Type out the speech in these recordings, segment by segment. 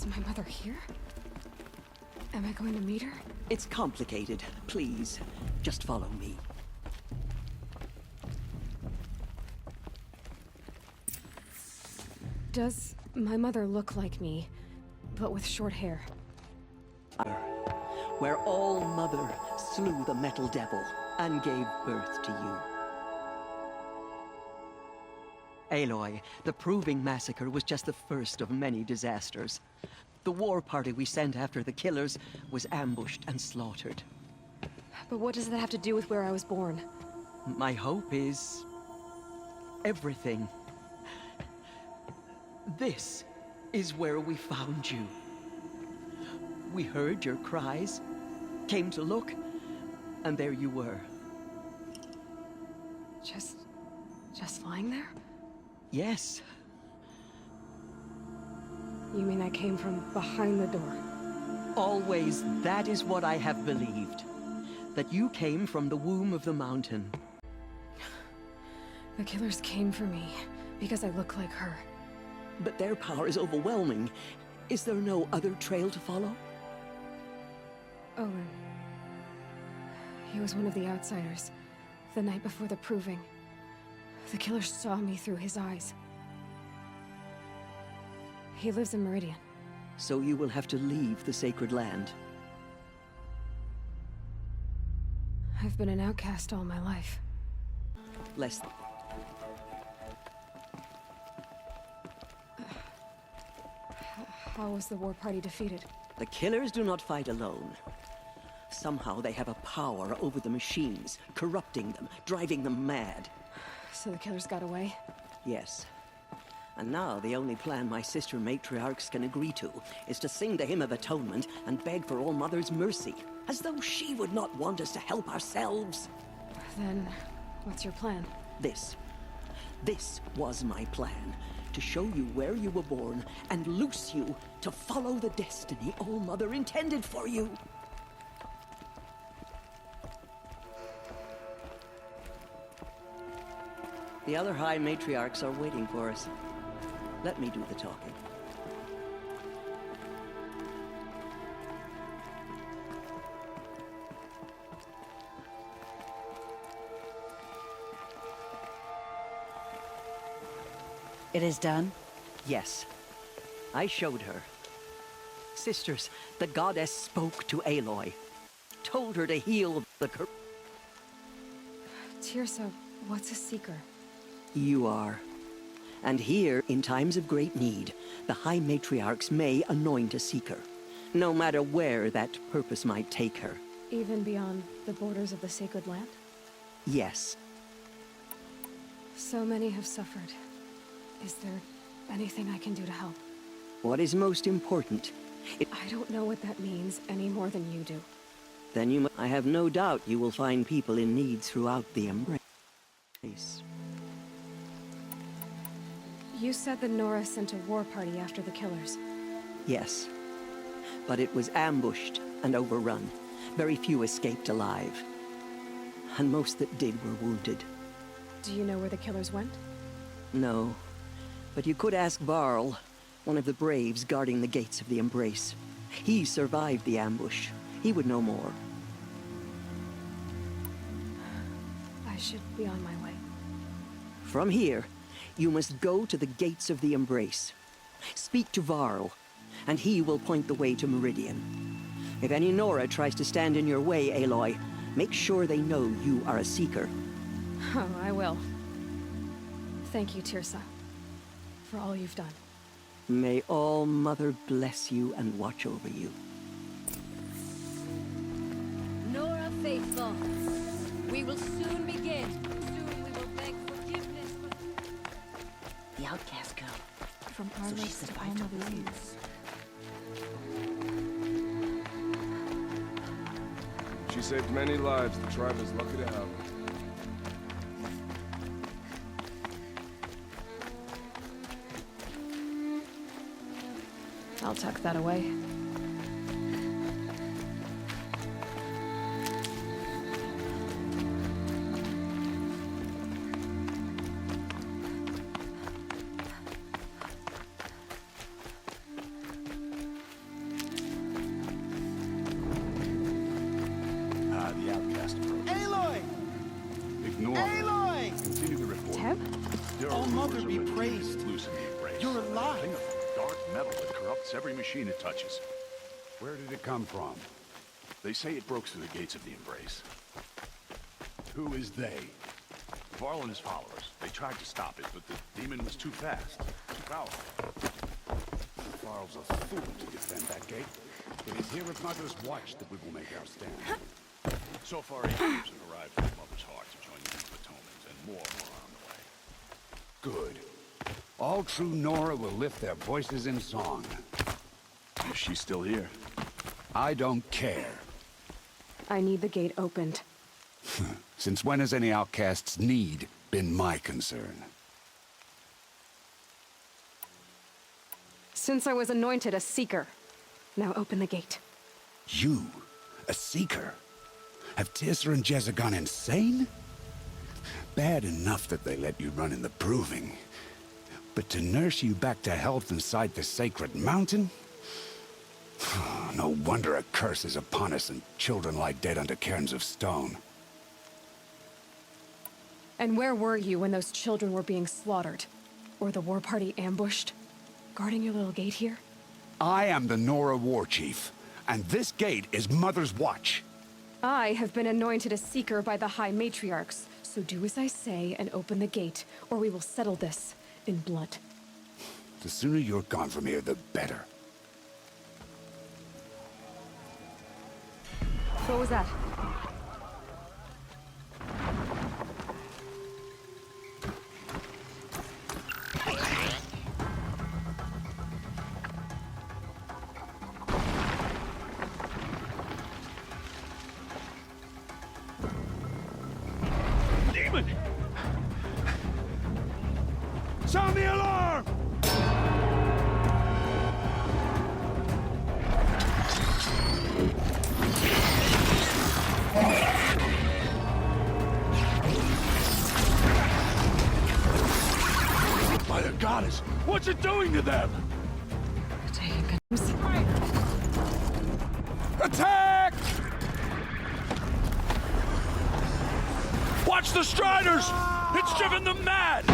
Is my mother here? Am I going to meet her? It's complicated. Please, just follow me. Does my mother look like me, but with short hair? Where All Mother slew the metal devil and gave birth to you. Aloy, the Proving Massacre was just the first of many disasters. The war party we sent after the killers was ambushed and slaughtered. But what does that have to do with where I was born? My hope is... everything. This is where we found you. We heard your cries, came to look, and there you were. Just lying there? Yes. You mean I came from behind the door? Always, that is what I have believed. That you came from the womb of the mountain. The killers came for me because I look like her. But their power is overwhelming. Is there no other trail to follow? Owen. He was one of the outsiders. The night before the Proving. The killers saw me through his eyes. He lives in Meridian. So you will have to leave the sacred land. I've been an outcast all my life. Less... How was the war party defeated? The killers do not fight alone. Somehow they have a power over the machines, corrupting them, driving them mad. So the killers got away? Yes. And now the only plan my sister matriarchs can agree to is to sing the Hymn of Atonement and beg for All Mother's mercy, as though she would not want us to help ourselves. Then, what's your plan? This was my plan. To show you where you were born and loose you to follow the destiny All Mother intended for you. The other High Matriarchs are waiting for us. Let me do the talking. It is done? Yes. I showed her. Sisters, the goddess spoke to Aloy. Told her to heal the Tirsa, what's a seeker? You are. And here, in times of great need, the High Matriarchs may anoint a seeker, no matter where that purpose might take her. Even beyond the borders of the sacred land? Yes. So many have suffered. Is there anything I can do to help? What is most important? I don't know what that means any more than you do. Then I have no doubt you will find people in need throughout the embrace. You said the Nora sent a war party after the killers. Yes. But it was ambushed and overrun. Very few escaped alive. And most that did were wounded. Do you know where the killers went? No. But you could ask Varl, one of the braves guarding the gates of the Embrace. He survived the ambush. He would know more. I should be on my way. From here, you must go to the gates of the Embrace. Speak to Varl, and he will point the way to Meridian. If any Nora tries to stand in your way, Aloy, make sure they know you are a seeker. Oh, I will. Thank you, Tirsa, for all you've done. May All Mother bless you and watch over you. Nora faithful, we will soon begin. Soon we will beg forgiveness for... The outcast girl. From So she Argos to All survived her Mother's wounds. Use. She saved many lives. The tribe is lucky to have her. I'll tuck that away. mother be praised. Losing the embrace. You're alive. Thing of dark metal that corrupts every machine it touches. Where did it come from? They say it broke through the gates of the embrace. Who is they? Varl and his followers. They tried to stop it, but the demon was too fast, too powerful. Varl's a fool to defend that gate. It is here at Mother's Watch that we will make our stand. So far, 8 troops have arrived from Mother's Heart to join the League of Atonement, and more are on the way. Good. All true Nora will lift their voices in song. Is she still here? I don't care. I need the gate opened. Since when has any outcast's need been my concern? Since I was anointed a seeker. Now open the gate. You, a seeker? Have Tissa and Jezza gone insane? Bad enough that they let you run in the proving. But to nurse you back to health inside the sacred mountain? No wonder a curse is upon us and children lie dead under cairns of stone. And where were you when those children were being slaughtered? Or the war party ambushed? Guarding your little gate here? I am the Nora War Chief, and this gate is Mother's Watch. I have been anointed a seeker by the High Matriarchs, so do as I say and open the gate, or we will settle this in blood. The sooner you're gone from here, the better. What was that? Demon! Sound the alarm! By the goddess, what's it doing to them? Attack! Watch the Striders! It's driven them mad!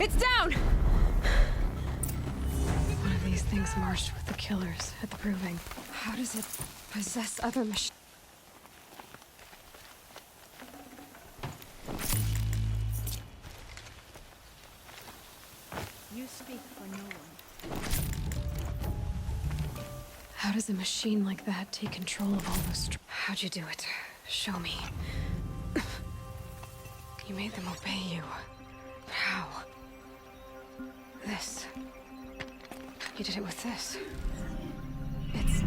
It's down! One of these things marched with the killers at the proving. How does it possess other machines? You speak for no one. How does a machine like that take control of all those... How'd you do it? Show me. You made them obey you. But how? This. You did it with this. It's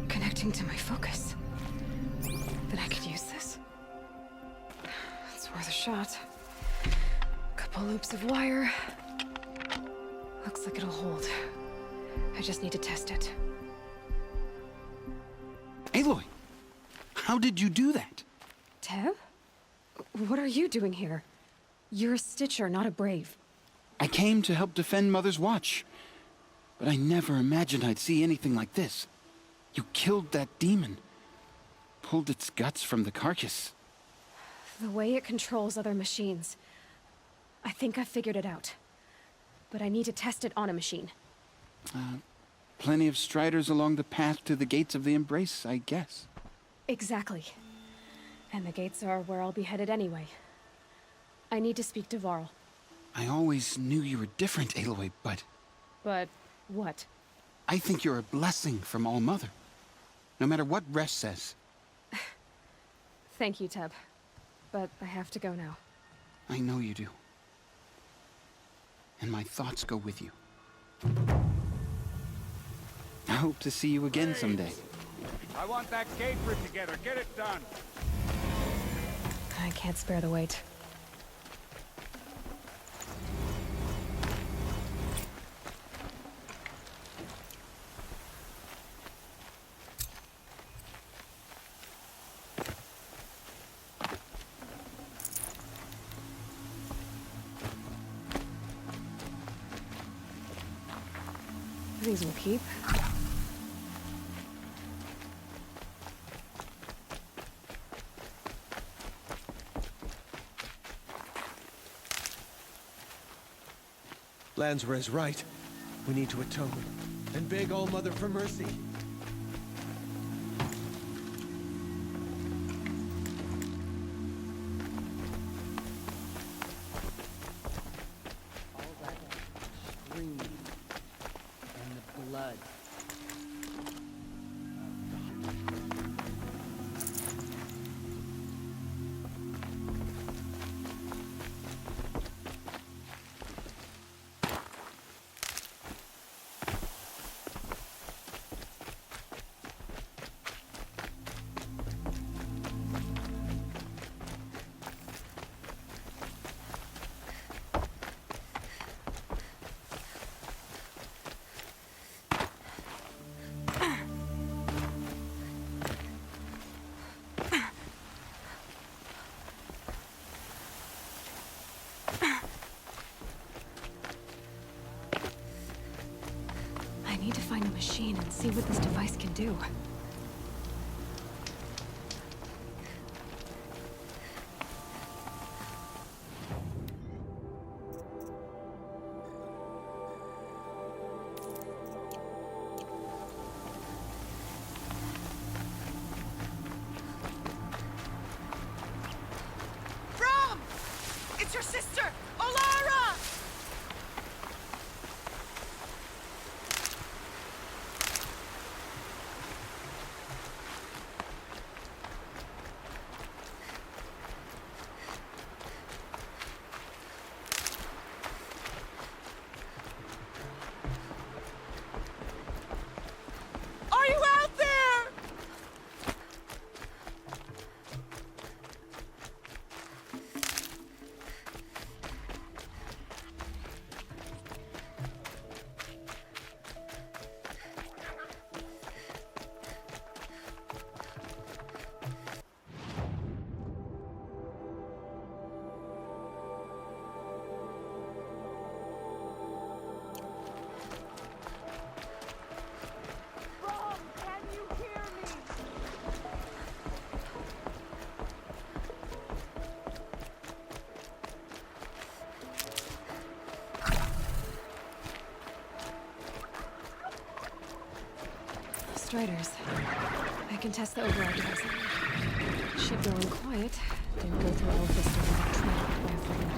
connecting to my focus. Then I could use this. It's worth a shot. Couple loops of wire. Looks like it'll hold. I just need to test it. Aloy, how did you do that? Teb? What are you doing here? You're a Stitcher, not a Brave. I came to help defend Mother's Watch, but I never imagined I'd see anything like this. You killed that demon, pulled its guts from the carcass. The way it controls other machines. I think I figured it out. But I need to test it on a machine. Plenty of striders along the path to the gates of the Embrace, I guess. Exactly. And the gates are where I'll be headed anyway. I need to speak to Varl. I always knew you were different, Aloy, but But what? I think you're a blessing from All-Mother. No matter what Resh says. Thank you, Teb. But I have to go now. I know you do. And my thoughts go with you. I hope to see you again someday. I want that gate ripped together. Get it done. I can't spare the wait. These will keep. Lansra is right. We need to atone and beg All-Mother for mercy. All that screaming and the blood. I need to find a machine and see what this device can do. Brom! It's your sister, Olara! striders. I can test the override device. Should go in quiet. Didn't go through all of this during the trial by a freaking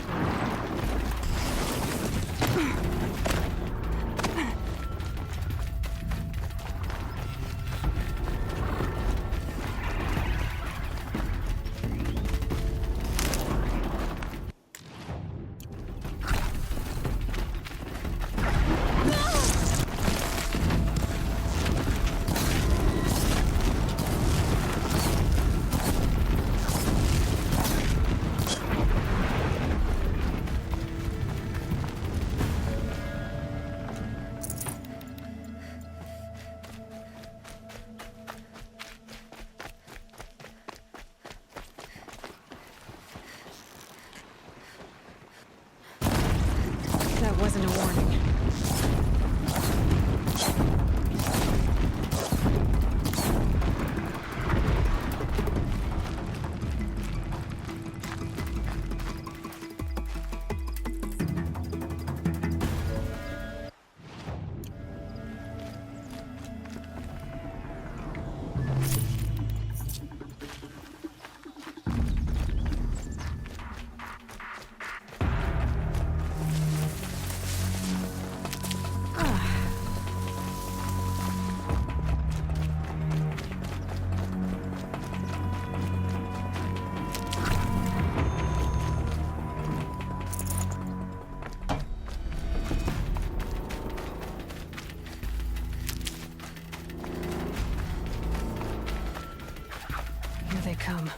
That wasn't a warning. Here they come.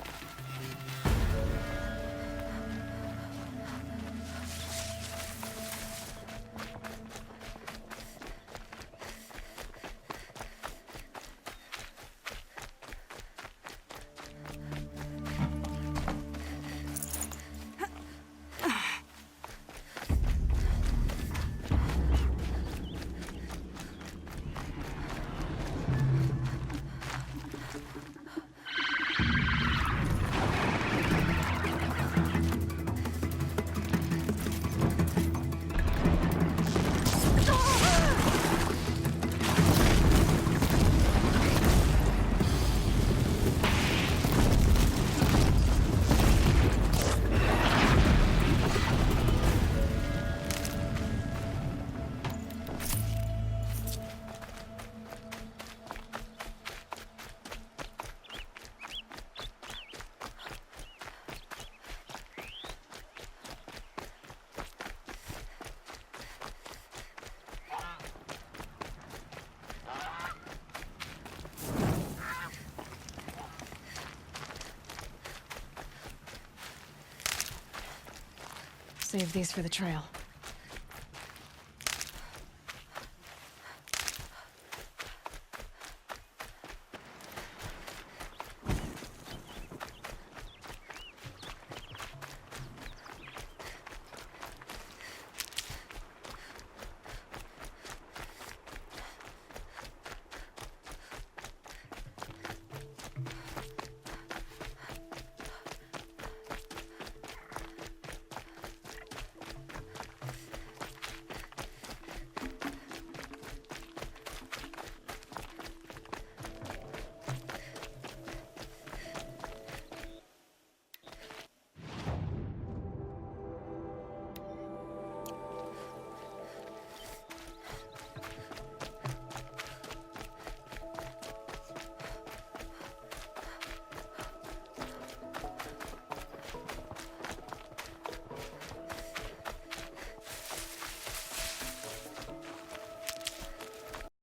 Save these for the trail.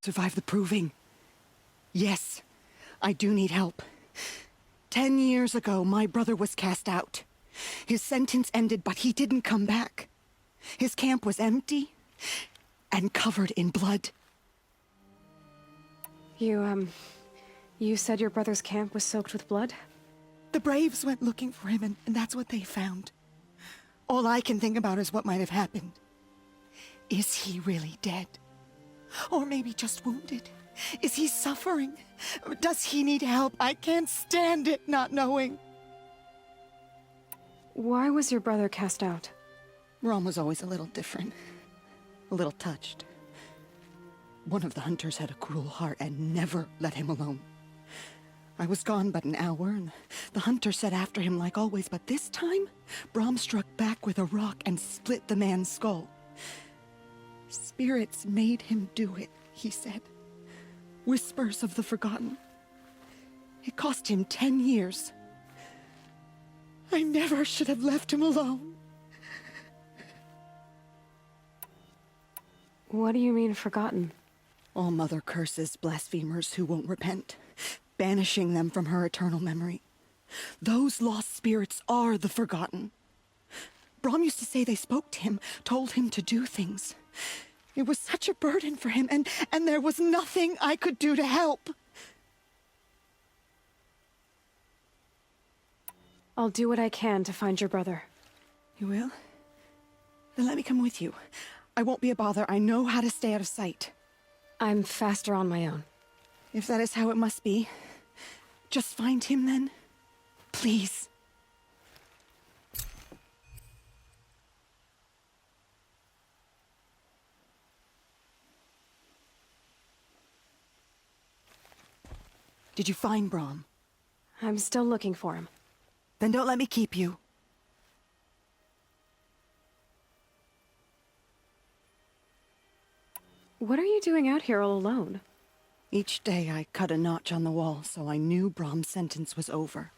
Survive the proving. Yes, I do need help. 10 years ago, my brother was cast out. His sentence ended, but he didn't come back. His camp was empty and covered in blood. You said your brother's camp was soaked with blood? The Braves went looking for him, and that's what they found. All I can think about is what might have happened. Is he really dead? Or maybe just wounded? Is he suffering? Does he need help? I can't stand it not knowing. Why was your brother cast out? Rom was always a little different. A little touched. One of the hunters had a cruel heart and never let him alone. I was gone but an hour, and the hunter set after him like always, but this time, Brom struck back with a rock and split the man's skull. Spirits made him do it, he said. Whispers of the forgotten. It cost him 10 years. I never should have left him alone. What do you mean, forgotten? All Mother curses blasphemers who won't repent, banishing them from her eternal memory. Those lost spirits are the forgotten. Brom used to say they spoke to him, told him to do things. It was such a burden for him, and there was nothing I could do to help. I'll do what I can to find your brother. You will? Then let me come with you. I won't be a bother. I know how to stay out of sight. I'm faster on my own. If that is how it must be, just find him then. Please. Did you find Brom? I'm still looking for him. Then don't let me keep you. What are you doing out here all alone? Each day I cut a notch on the wall, so I knew Brom's sentence was over.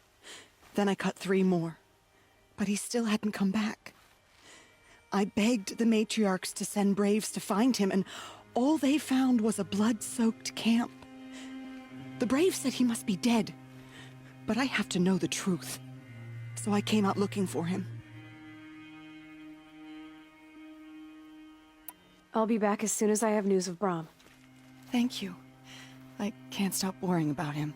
Then I cut 3 more, but he still hadn't come back. I begged the matriarchs to send braves to find him, and all they found was a blood-soaked camp. The braves said he must be dead, but I have to know the truth. So I came out looking for him. I'll be back as soon as I have news of Brom. Thank you. I can't stop worrying about him.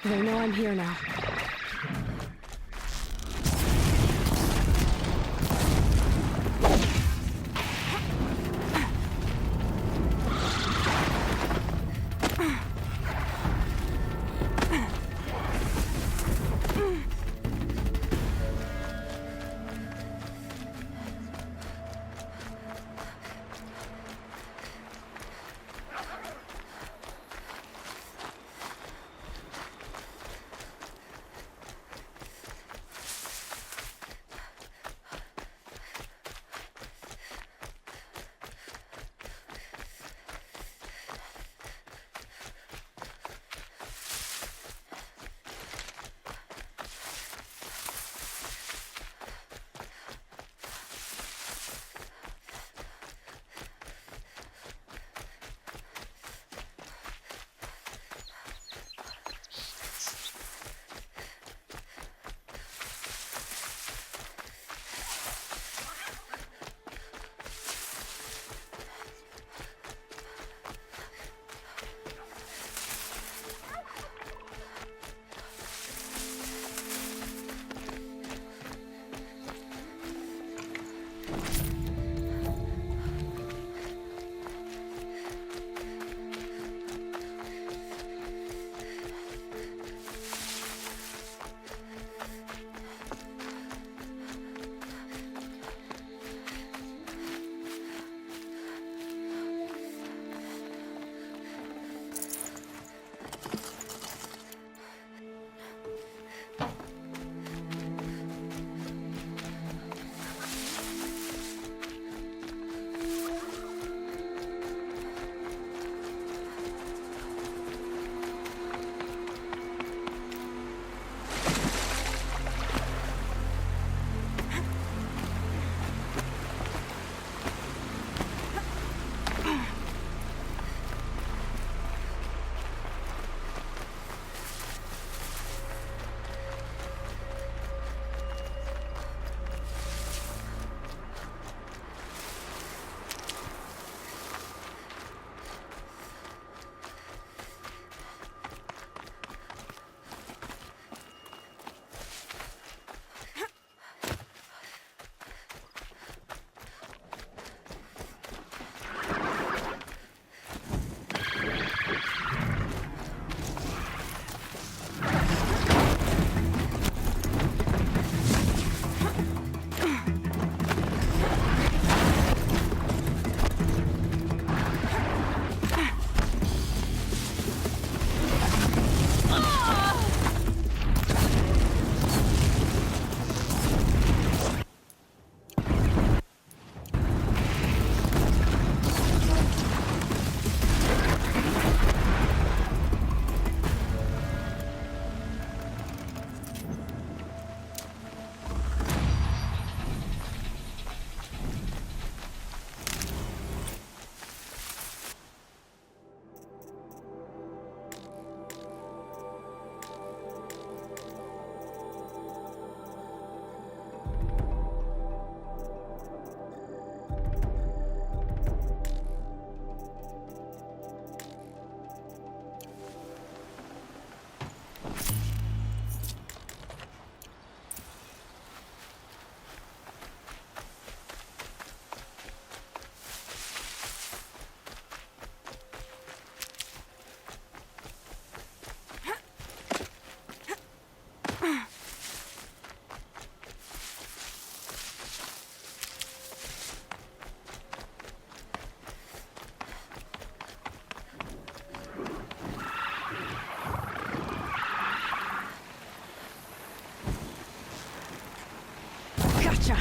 They know I'm here now. Gotcha.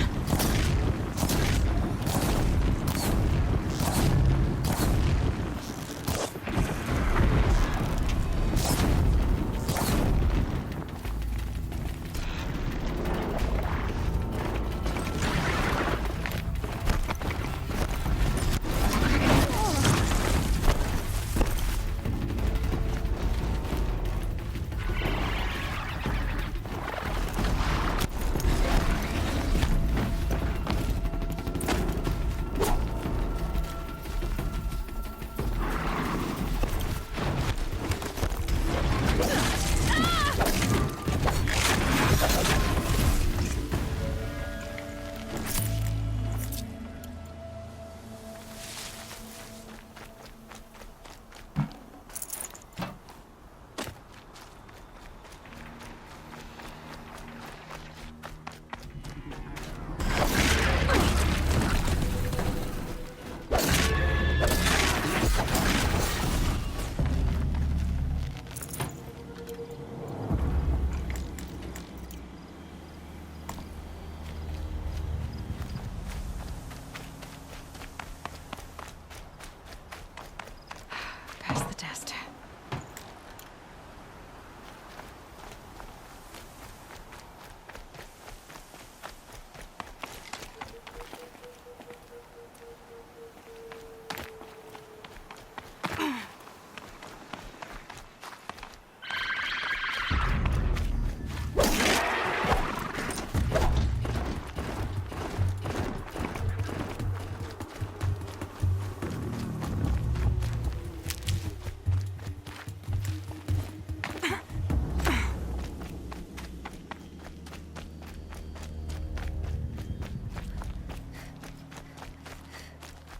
Pass the test.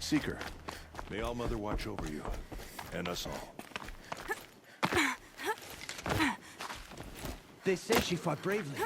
Seeker, may All-Mother watch over you, and us all. They say she fought bravely.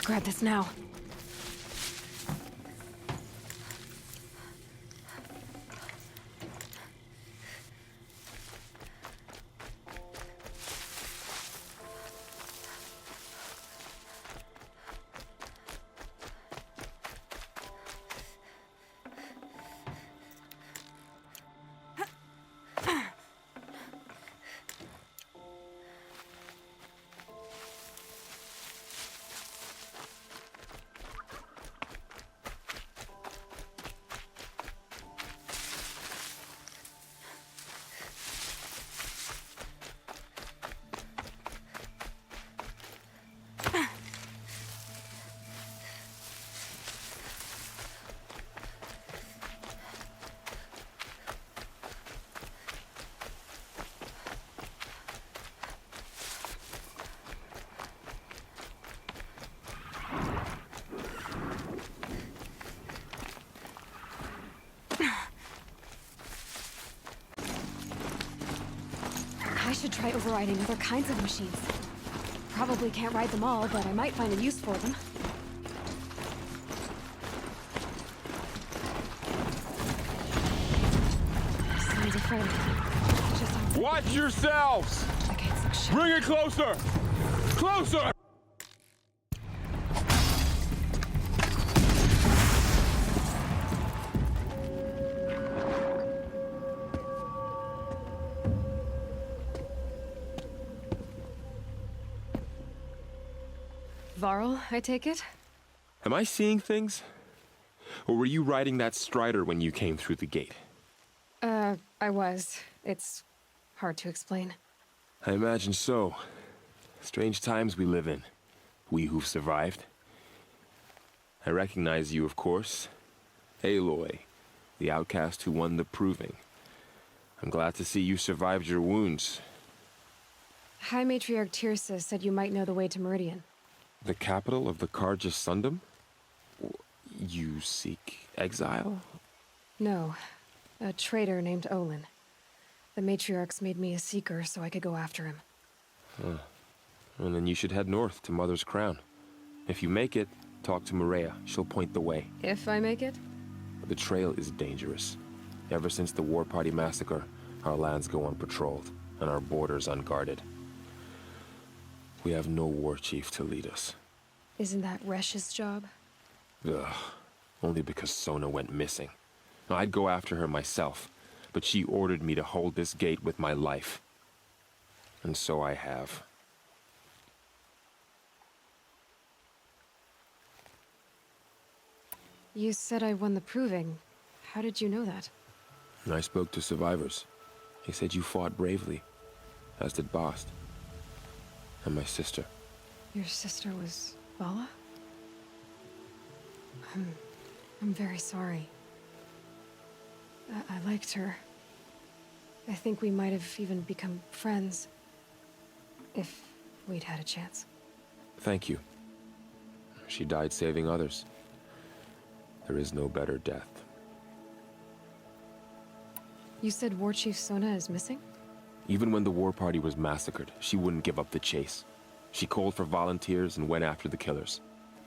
grab this now. I should try overriding other kinds of machines. Probably can't ride them all, but I might find a use for them. Sounds afraid. Just Watch yourselves! the gates look shut. Bring it closer! Closer! Varl, I take it? Am I seeing things? Or were you riding that strider when you came through the gate? I was. It's hard to explain. I imagine so. Strange times we live in. We who've survived. I recognize you, of course. Aloy, the outcast who won the proving. I'm glad to see you survived your wounds. High Matriarch Tirsa said you might know the way to Meridian. The capital of the Carja Sundom? You seek exile? No. A traitor named Olin. The Matriarchs made me a seeker so I could go after him. And then you should head north to Mother's Crown. If you make it, talk to Maria. She'll point the way. If I make it? The trail is dangerous. Ever since the War Party massacre, our lands go unpatrolled, and our borders unguarded. We have no war chief to lead us. Isn't that Resh's job? Ugh. Only because Sona went missing. I'd go after her myself, but she ordered me to hold this gate with my life. And so I have. You said I won the proving. How did you know that? I spoke to survivors. They said you fought bravely, as did Bast. And my sister. Your sister was Vala? I'm very sorry. I liked her. I think we might have even become friends. If we'd had a chance. Thank you. She died saving others. There is no better death. You said War Chief Sona is missing? Even when the war party was massacred, she wouldn't give up the chase. She called for volunteers and went after the killers.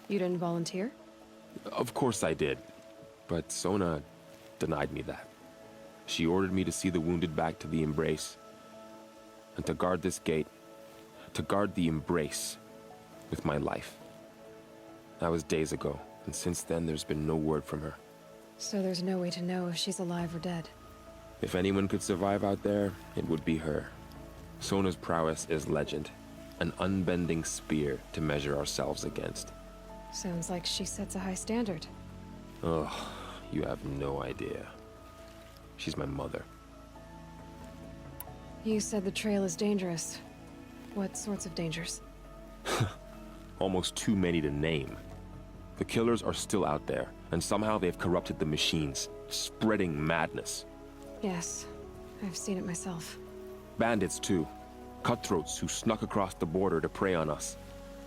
You didn't volunteer? Of course I did. But Sona denied me that. She ordered me to see the wounded back to the Embrace. And to guard this gate. To guard the Embrace. With my life. That was days ago, and since then there's been no word from her. So there's no way to know if she's alive or dead. If anyone could survive out there, it would be her. Sona's prowess is legend. An unbending spear to measure ourselves against. Sounds like she sets a high standard. Ugh, you have no idea. She's my mother. You said the trail is dangerous. What sorts of dangers? Almost too many to name. The killers are still out there, and somehow they've corrupted the machines, spreading madness. Yes, I've seen it myself. Bandits, too. Cutthroats who snuck across the border to prey on us.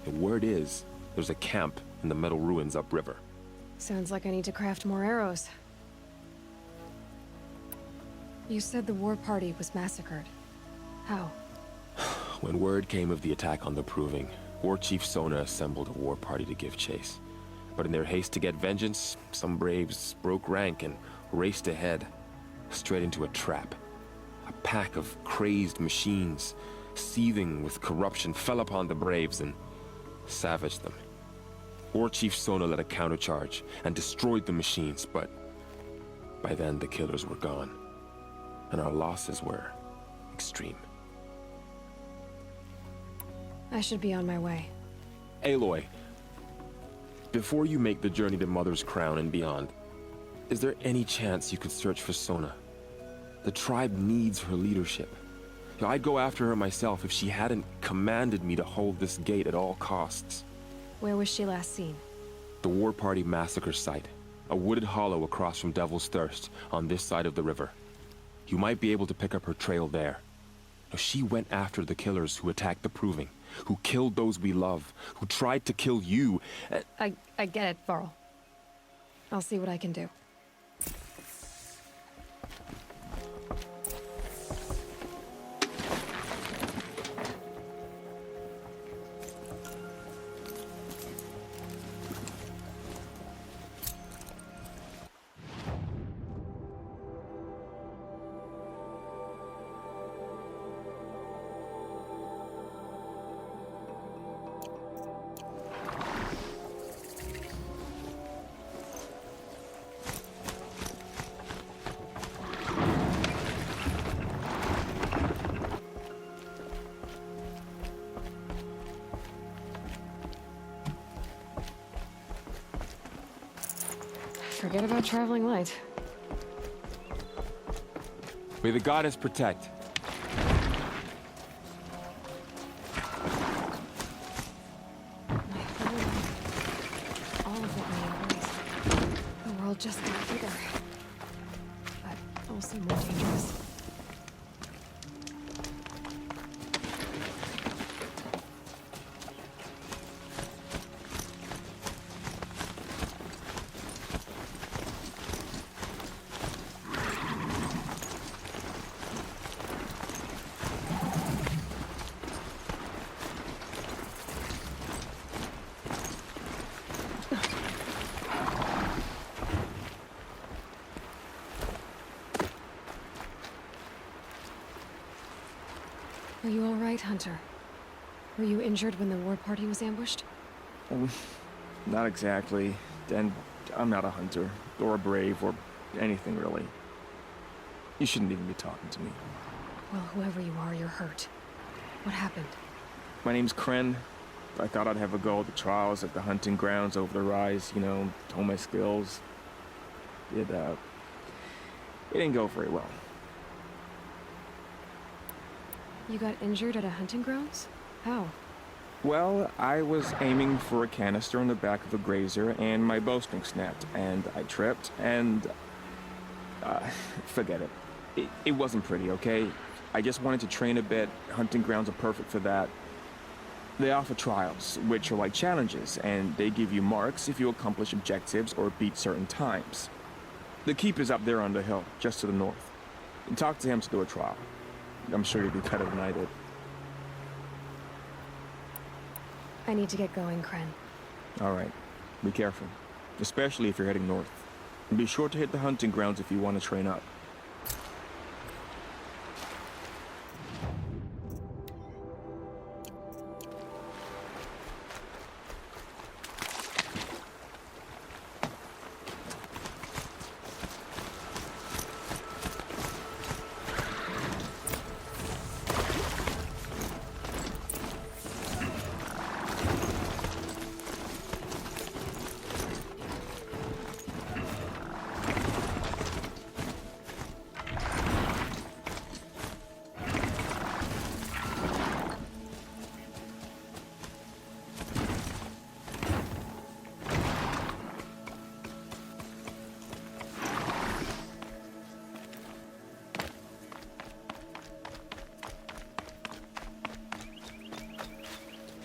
And word is, there's a camp in the metal ruins upriver. Sounds like I need to craft more arrows. You said the war party was massacred. How? When word came of the attack on the Proving, War Chief Sona assembled a war party to give chase. But in their haste to get vengeance, some braves broke rank and raced ahead, straight into a trap. A pack of crazed machines, seething with corruption, fell upon the braves and savaged them. War Chief Sona led a countercharge and destroyed the machines, but by then the killers were gone, and our losses were extreme. I should be on my way. Aloy, before you make the journey to Mother's Crown and beyond, is there any chance you could search for Sona? The tribe needs her leadership. I'd go after her myself if she hadn't commanded me to hold this gate at all costs. Where was she last seen? The War Party massacre site. A wooded hollow across from Devil's Thirst, on this side of the river. You might be able to pick up her trail there. She went after the killers who attacked the Proving, who killed those we love, who tried to kill you. I get it, Varl. I'll see what I can do. Forget about traveling light. May the goddess protect. All of it may embrace. The world just got bigger. But also more dangerous. Are you all right, Hunter? Were you injured when the war party was ambushed? Not exactly. And I'm not a hunter, or a brave, or anything really. You shouldn't even be talking to me. Well, whoever you are, you're hurt. What happened? My name's Kren. I thought I'd have a go at the trials at the hunting grounds over the rise, you know, hone my skills. It didn't go very well. You got injured at a hunting grounds? How? Well, I was aiming for a canister on the back of a grazer, and my bowstring snapped, and I tripped, and... forget it. It wasn't pretty, okay? I just wanted to train a bit. Hunting grounds are perfect for that. They offer trials, which are like challenges, and they give you marks if you accomplish objectives or beat certain times. The keep is up there on the hill, just to the north. Talk to him to do a trial. I'm sure you'll be better than I did. I need to get going, Kren. All right. Be careful. Especially if you're heading north. And be sure to hit the hunting grounds if you want to train up.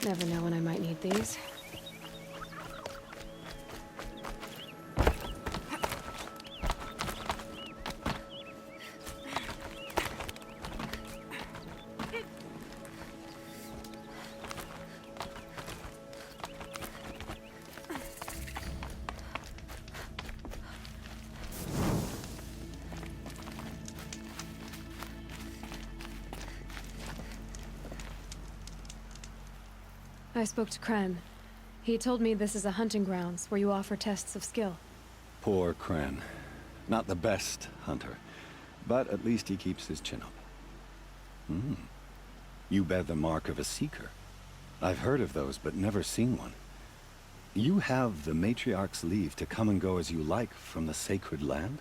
Never know when I might need these. I spoke to Kren. He told me this is a hunting grounds where you offer tests of skill. Poor Kren. Not the best hunter, but at least he keeps his chin up. You bear the mark of a seeker. I've heard of those, but never seen one. You have the Matriarch's leave to come and go as you like from the sacred land?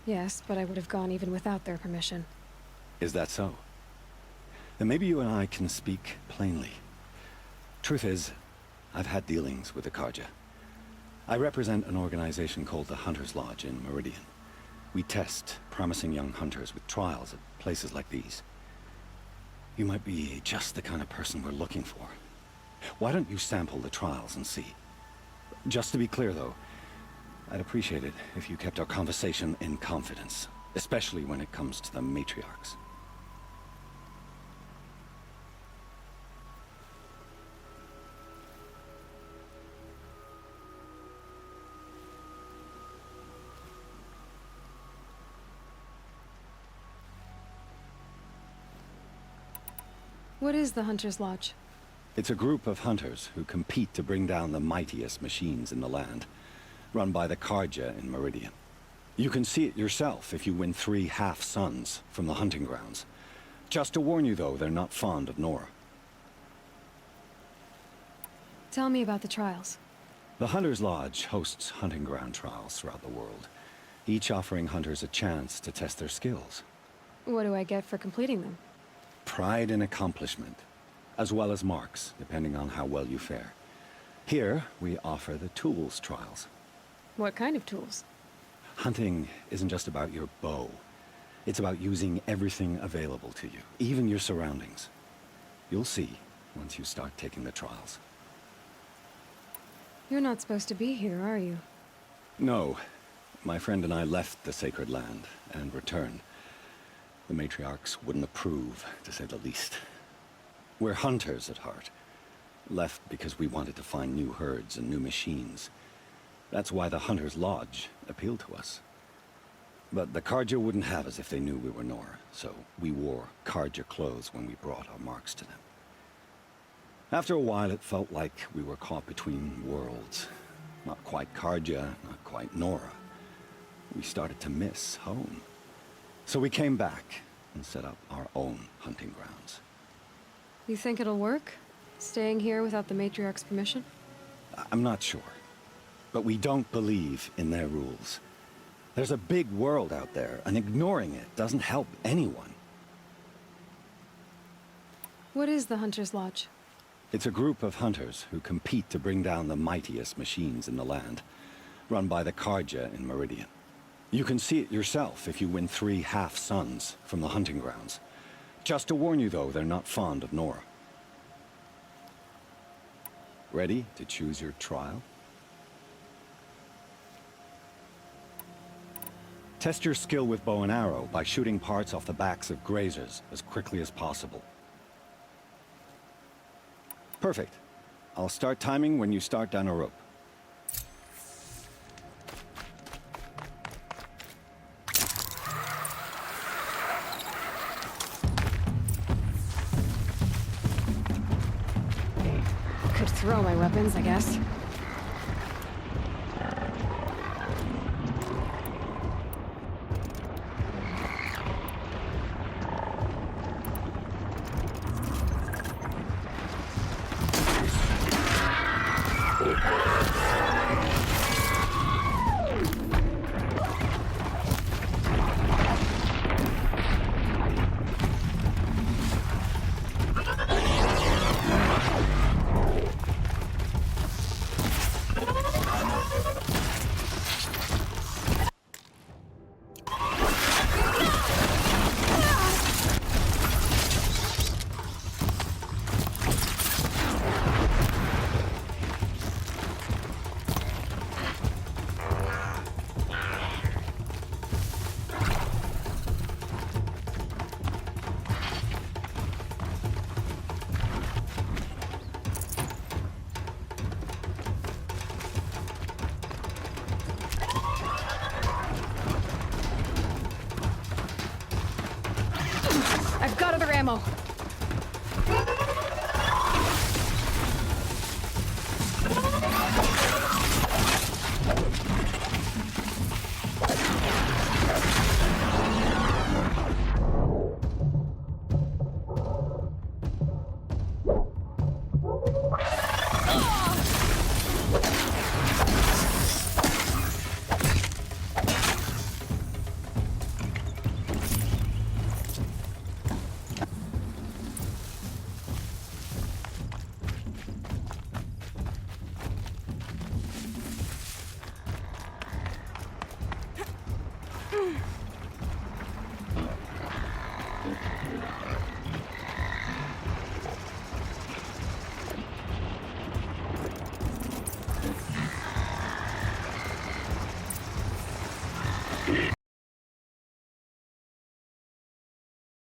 Yes, but I would have gone even without their permission. Is that so? Then maybe you and I can speak plainly. Truth is, I've had dealings with the Carja. I represent an organization called the Hunter's Lodge in Meridian. We test promising young hunters with trials at places like these. You might be just the kind of person we're looking for. Why don't you sample the trials and see? Just to be clear, though, I'd appreciate it if you kept our conversation in confidence, especially when it comes to the matriarchs. What is the Hunter's Lodge? It's a group of hunters who compete to bring down the mightiest machines in the land, run by the Carja in Meridian. You can see it yourself if you win 3 half-suns from the hunting grounds. Just to warn you, though, they're not fond of Nora. Tell me about the trials. The Hunter's Lodge hosts hunting ground trials throughout the world, each offering hunters a chance to test their skills. What do I get for completing them? Pride in accomplishment, as well as marks, depending on how well you fare. Here, we offer the tools trials. What kind of tools? Hunting isn't just about your bow. It's about using everything available to you, even your surroundings. You'll see once you start taking the trials. You're not supposed to be here, are you? No. My friend and I left the sacred land and returned. The matriarchs wouldn't approve, to say the least. We're hunters at heart. Left because we wanted to find new herds and new machines. That's why the Hunter's Lodge appealed to us. But the Carja wouldn't have us if they knew we were Nora, so we wore Carja clothes when we brought our marks to them. After a while, it felt like we were caught between worlds. Not quite Carja, not quite Nora. We started to miss home. So we came back and set up our own hunting grounds. You think it'll work? Staying here without the Matriarch's permission? I'm not sure. But we don't believe in their rules. There's a big world out there, and ignoring it doesn't help anyone. What is the Hunter's Lodge? It's a group of hunters who compete to bring down the mightiest machines in the land, run by the Carja in Meridian. You can see it yourself if you win 3 half-suns from the hunting grounds. Just to warn you, though, they're not fond of Nora. Ready to choose your trial? Test your skill with bow and arrow by shooting parts off the backs of grazers as quickly as possible. Perfect. I'll start timing when you start down a rope. Could throw my weapons, I guess. I've got other ammo.